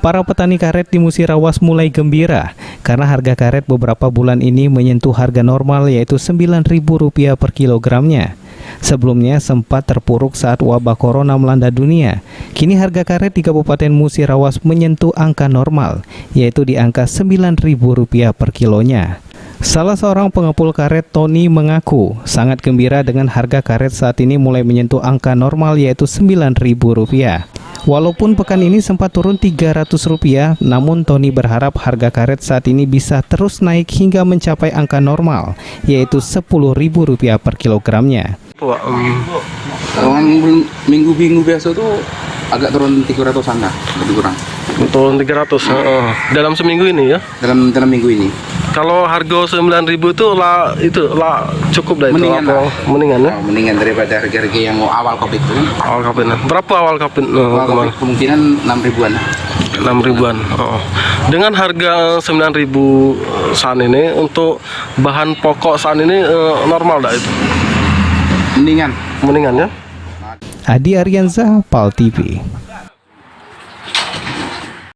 Para petani karet di Musirawas mulai gembira karena harga karet beberapa bulan ini menyentuh harga normal yaitu Rp9.000 per kilogramnya. Sebelumnya sempat terpuruk saat wabah corona melanda dunia. Kini harga karet di Kabupaten Musirawas menyentuh angka normal, yaitu di angka Rp9.000 per kilonya. Salah seorang pengepul karet, Tony, mengaku sangat gembira dengan harga karet saat ini mulai menyentuh angka normal yaitu Rp9.000. Walaupun pekan ini sempat turun Rp300, namun Tony berharap harga karet saat ini bisa terus naik hingga mencapai angka normal, yaitu Rp10.000 per kilogramnya. Minggu biasa tuh agak turun 300-an lah, lebih kurang. Turun 300 dalam seminggu ini ya? Dalam minggu ini. Kalau harga 9.000 itu cukup dah itu mendingan apa? Mendingan ya? Mendingan daripada harga-harga yang awal Covid itu. Awal Covid. Berapa awal Covid? Awal Covid kemungkinan 6.000-an. 6.000-an. Dengan harga 9.000 saat ini untuk bahan pokok saat ini normal dah itu? Mendingan. Mendingan ya? Adi Aryanza, PAL TV.